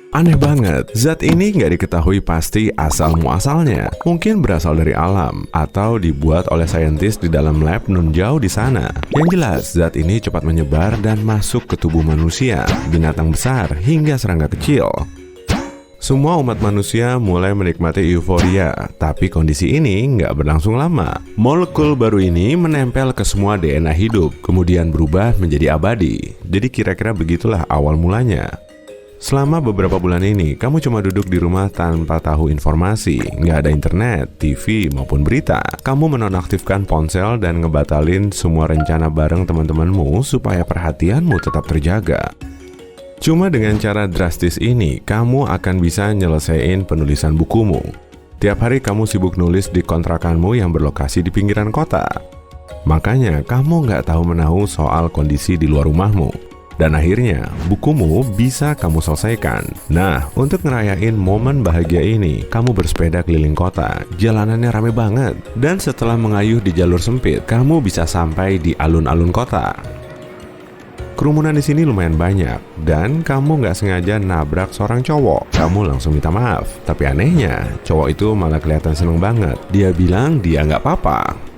Aneh banget, zat ini nggak diketahui pasti asal-muasalnya. Mungkin berasal dari alam, atau dibuat oleh saintis di dalam lab nun jauh di sana. Yang jelas, zat ini cepat menyebar dan masuk ke tubuh manusia, binatang besar, hingga serangga kecil. Semua umat manusia mulai menikmati euforia, tapi kondisi ini nggak berlangsung lama. Molekul baru ini menempel ke semua DNA hidup, kemudian berubah menjadi abadi. Jadi kira-kira begitulah awal mulanya. Selama beberapa bulan ini, kamu cuma duduk di rumah tanpa tahu informasi, nggak ada internet, TV, maupun berita. Kamu menonaktifkan ponsel dan ngebatalin semua rencana bareng teman-temanmu supaya perhatianmu tetap terjaga. Cuma dengan cara drastis ini, kamu akan bisa nyelesain penulisan bukumu. Tiap hari kamu sibuk nulis di kontrakanmu yang berlokasi di pinggiran kota. Makanya, kamu nggak tahu-menahu soal kondisi di luar rumahmu. Dan akhirnya, bukumu bisa kamu selesaikan. Nah, untuk ngerayain momen bahagia ini, kamu bersepeda keliling kota. Jalanannya rame banget. Dan setelah mengayuh di jalur sempit, kamu bisa sampai di alun-alun kota. Kerumunan di sini lumayan banyak, dan kamu nggak sengaja nabrak seorang cowok. Kamu langsung minta maaf. Tapi anehnya, cowok itu malah kelihatan seneng banget. Dia bilang dia nggak apa-apa.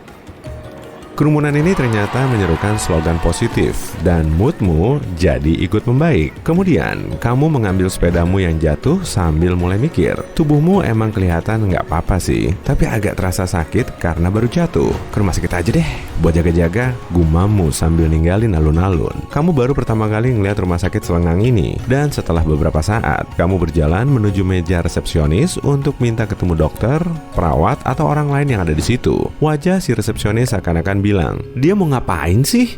Kerumunan ini ternyata menyerukan slogan positif, dan moodmu jadi ikut membaik. Kemudian, kamu mengambil sepedamu yang jatuh sambil mulai mikir. Tubuhmu emang kelihatan nggak apa-apa sih, tapi agak terasa sakit karena baru jatuh. Ke rumah sakit aja deh, buat jaga-jaga, gumammu sambil ninggalin alun-alun. Kamu baru pertama kali ngeliat rumah sakit selengang ini, dan setelah beberapa saat, kamu berjalan menuju meja resepsionis untuk minta ketemu dokter, perawat, atau orang lain yang ada di situ. Wajah si resepsionis seakan-akan bilang, dia mau ngapain sih?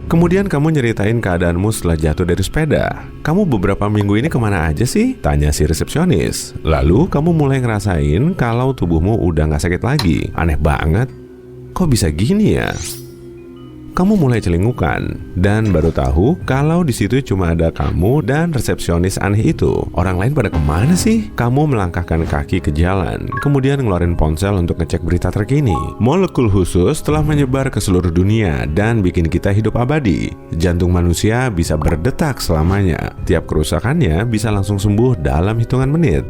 Kemudian kamu nyeritain keadaanmu setelah jatuh dari sepeda. Kamu beberapa minggu ini kemana aja sih? Tanya si resepsionis. Lalu kamu mulai ngerasain kalau tubuhmu udah gak sakit lagi. Aneh banget. Kok bisa gini ya? Kamu mulai celingukan dan baru tahu kalau di situ cuma ada kamu dan resepsionis aneh itu. Orang lain pada kemana sih? Kamu melangkahkan kaki ke jalan, kemudian ngeluarin ponsel untuk ngecek berita terkini. Molekul khusus telah menyebar ke seluruh dunia dan bikin kita hidup abadi. Jantung manusia bisa berdetak selamanya. Tiap kerusakannya bisa langsung sembuh dalam hitungan menit.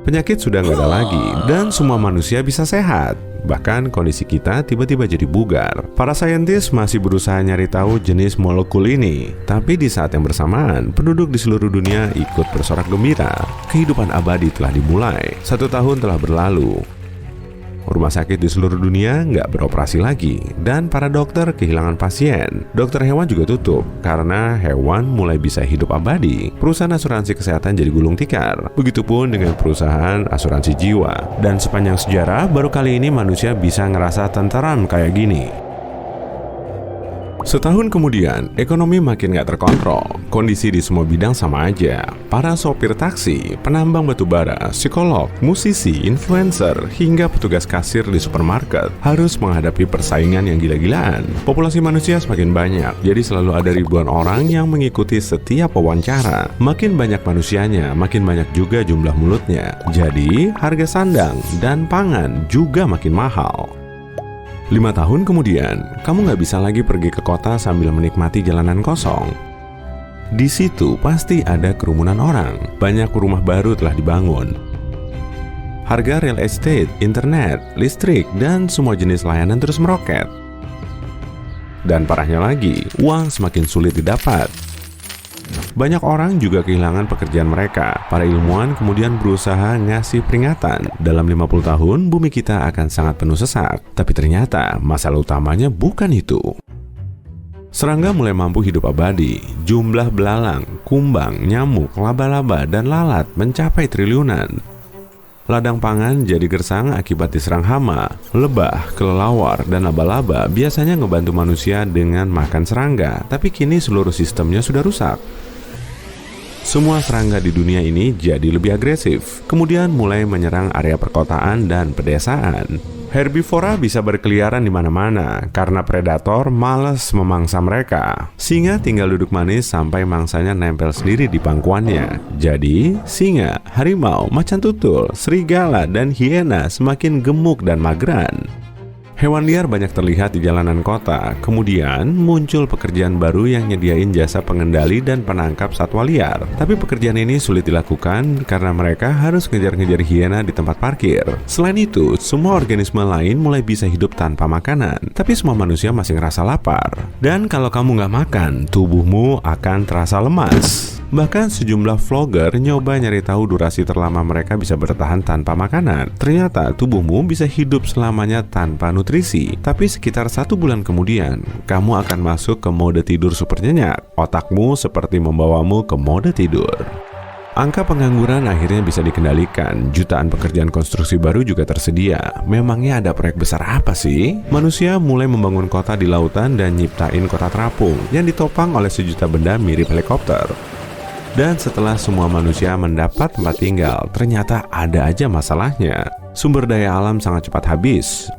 Penyakit sudah nggak ada lagi dan semua manusia bisa sehat. Bahkan kondisi kita tiba-tiba jadi bugar. Para saintis masih berusaha nyari tahu jenis molekul ini. Tapi di saat yang bersamaan, penduduk di seluruh dunia ikut bersorak gembira. Kehidupan abadi telah dimulai. 1 tahun telah berlalu. Rumah sakit di seluruh dunia nggak beroperasi lagi, dan para dokter kehilangan pasien. Dokter hewan juga tutup, karena hewan mulai bisa hidup abadi. Perusahaan asuransi kesehatan jadi gulung tikar. Begitupun dengan perusahaan asuransi jiwa. Dan sepanjang sejarah, baru kali ini manusia bisa ngerasa tenteram kayak gini. Setahun kemudian, ekonomi makin gak terkontrol. Kondisi di semua bidang sama aja. Para sopir taksi, penambang batubara, psikolog, musisi, influencer, hingga petugas kasir di supermarket harus menghadapi persaingan yang gila-gilaan. Populasi manusia semakin banyak, jadi selalu ada ribuan orang yang mengikuti setiap wawancara. Makin banyak manusianya, makin banyak juga jumlah mulutnya. Jadi, harga sandang dan pangan juga makin mahal. 5 tahun kemudian, kamu nggak bisa lagi pergi ke kota sambil menikmati jalanan kosong. Di situ pasti ada kerumunan orang. Banyak rumah baru telah dibangun. Harga real estate, internet, listrik, dan semua jenis layanan terus meroket. Dan parahnya lagi, uang semakin sulit didapat. Banyak orang juga kehilangan pekerjaan mereka. Para ilmuwan kemudian berusaha ngasih peringatan. Dalam 50 tahun, bumi kita akan sangat penuh sesak. Tapi ternyata masalah utamanya bukan itu. Serangga mulai mampu hidup abadi. Jumlah belalang, kumbang, nyamuk, laba-laba, dan lalat mencapai triliunan. Ladang pangan jadi gersang akibat diserang hama. Lebah, kelelawar, dan laba-laba biasanya ngebantu manusia dengan makan serangga. Tapi kini seluruh sistemnya sudah rusak. Semua serangga di dunia ini jadi lebih agresif, kemudian mulai menyerang area perkotaan dan pedesaan. Herbivora bisa berkeliaran di mana-mana karena predator malas memangsa mereka. Singa tinggal duduk manis sampai mangsanya nempel sendiri di pangkuannya. Jadi, singa, harimau, macan tutul, serigala, dan hiena semakin gemuk dan mageran. Hewan liar banyak terlihat di jalanan kota. Kemudian muncul pekerjaan baru yang nyediain jasa pengendali dan penangkap satwa liar. Tapi pekerjaan ini sulit dilakukan karena mereka harus ngejar-ngejar hiena di tempat parkir. Selain itu, semua organisme lain mulai bisa hidup tanpa makanan. Tapi semua manusia masih ngerasa lapar. Dan kalau kamu nggak makan, tubuhmu akan terasa lemas. Bahkan sejumlah vlogger nyoba nyari tahu durasi terlama mereka bisa bertahan tanpa makanan. Ternyata tubuhmu bisa hidup selamanya tanpa nutrisi. Tapi sekitar 1 bulan kemudian, kamu akan masuk ke mode tidur super nyenyak. Otakmu seperti membawamu ke mode tidur. Angka pengangguran akhirnya bisa dikendalikan. Jutaan pekerjaan konstruksi baru juga tersedia. Memangnya ada proyek besar apa sih? Manusia mulai membangun kota di lautan dan nyiptain kota terapung yang ditopang oleh sejuta benda mirip helikopter. Dan setelah semua manusia mendapat tempat tinggal, ternyata ada aja masalahnya. Sumber daya alam sangat cepat habis.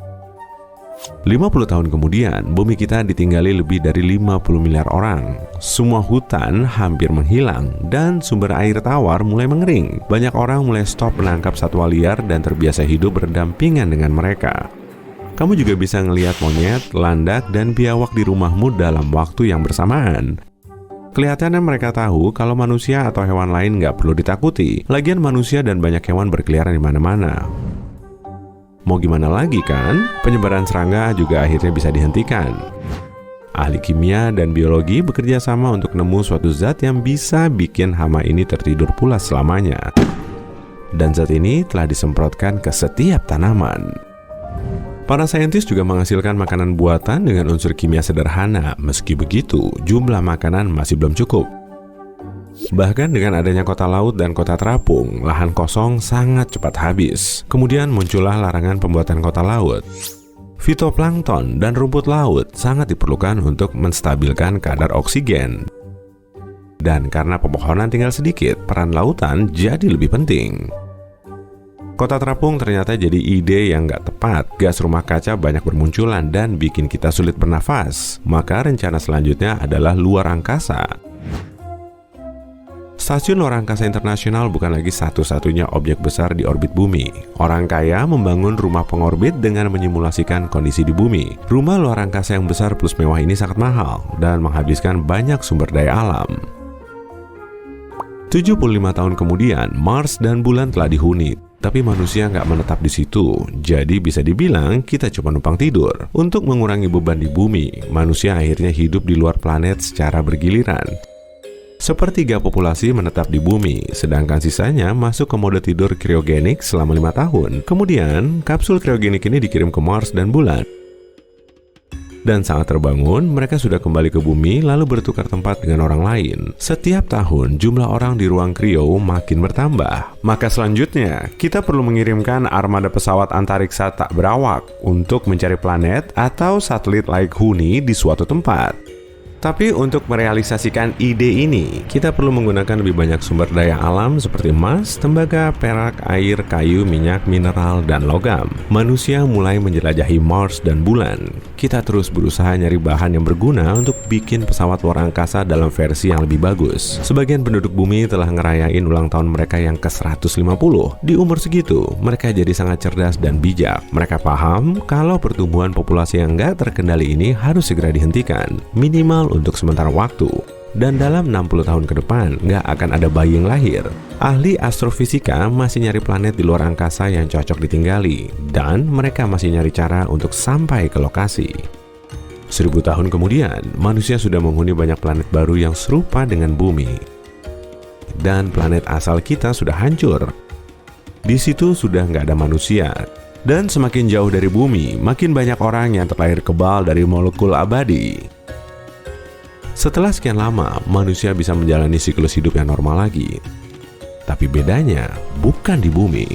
50 tahun kemudian, bumi kita ditinggali lebih dari 50 miliar orang. Semua hutan hampir menghilang dan sumber air tawar mulai mengering. Banyak orang mulai stop menangkap satwa liar dan terbiasa hidup berdampingan dengan mereka. Kamu juga bisa ngelihat monyet, landak, dan biawak di rumahmu dalam waktu yang bersamaan. Kelihatannya mereka tahu kalau manusia atau hewan lain nggak perlu ditakuti. Lagian manusia dan banyak hewan berkeliaran di mana-mana. Mau gimana lagi kan? Penyebaran serangga juga akhirnya bisa dihentikan. Ahli kimia dan biologi bekerja sama untuk nemu suatu zat yang bisa bikin hama ini tertidur pulas selamanya. Dan zat ini telah disemprotkan ke setiap tanaman. Para saintis juga menghasilkan makanan buatan dengan unsur kimia sederhana. Meski begitu, jumlah makanan masih belum cukup. Bahkan dengan adanya kota laut dan kota terapung, lahan kosong sangat cepat habis. Kemudian muncullah larangan pembuatan kota laut. Fitoplankton dan rumput laut sangat diperlukan untuk menstabilkan kadar oksigen. Dan karena pepohonan tinggal sedikit, peran lautan jadi lebih penting. Kota terapung ternyata jadi ide yang nggak tepat. Gas rumah kaca banyak bermunculan dan bikin kita sulit bernafas. Maka rencana selanjutnya adalah luar angkasa. Stasiun Luar Angkasa Internasional bukan lagi satu-satunya objek besar di orbit bumi. Orang kaya membangun rumah pengorbit dengan menyimulasikan kondisi di bumi. Rumah luar angkasa yang besar plus mewah ini sangat mahal dan menghabiskan banyak sumber daya alam. 75 tahun kemudian, Mars dan bulan telah dihuni. Tapi manusia nggak menetap di situ, jadi bisa dibilang kita cuma numpang tidur. Untuk mengurangi beban di bumi, manusia akhirnya hidup di luar planet secara bergiliran. Sepertiga populasi menetap di bumi, sedangkan sisanya masuk ke mode tidur kriogenik selama 5 tahun. Kemudian, kapsul kriogenik ini dikirim ke Mars dan bulan. Dan saat terbangun, mereka sudah kembali ke bumi lalu bertukar tempat dengan orang lain. Setiap tahun, jumlah orang di ruang krio makin bertambah. Maka selanjutnya, kita perlu mengirimkan armada pesawat antariksa tak berawak untuk mencari planet atau satelit layak huni di suatu tempat. Tapi untuk merealisasikan ide ini, kita perlu menggunakan lebih banyak sumber daya alam seperti emas, tembaga, perak, air, kayu, minyak, mineral, dan logam. Manusia mulai menjelajahi Mars dan bulan. Kita terus berusaha nyari bahan yang berguna untuk bikin pesawat luar angkasa dalam versi yang lebih bagus. Sebagian penduduk bumi telah ngerayain ulang tahun mereka yang ke-150. Di umur segitu, mereka jadi sangat cerdas dan bijak. Mereka paham kalau pertumbuhan populasi yang nggak terkendali ini harus segera dihentikan, minimal untuk sementara waktu. Dan dalam 60 tahun ke depan, nggak akan ada bayi yang lahir. Ahli astrofisika masih nyari planet di luar angkasa yang cocok ditinggali, dan mereka masih nyari cara untuk sampai ke lokasi. 1000 tahun kemudian, manusia sudah menghuni banyak planet baru yang serupa dengan bumi. Dan planet asal kita sudah hancur. Di situ sudah nggak ada manusia. Dan semakin jauh dari bumi, makin banyak orang yang terlahir kebal dari molekul abadi. Setelah sekian lama, manusia bisa menjalani siklus hidup yang normal lagi. Tapi bedanya bukan di bumi.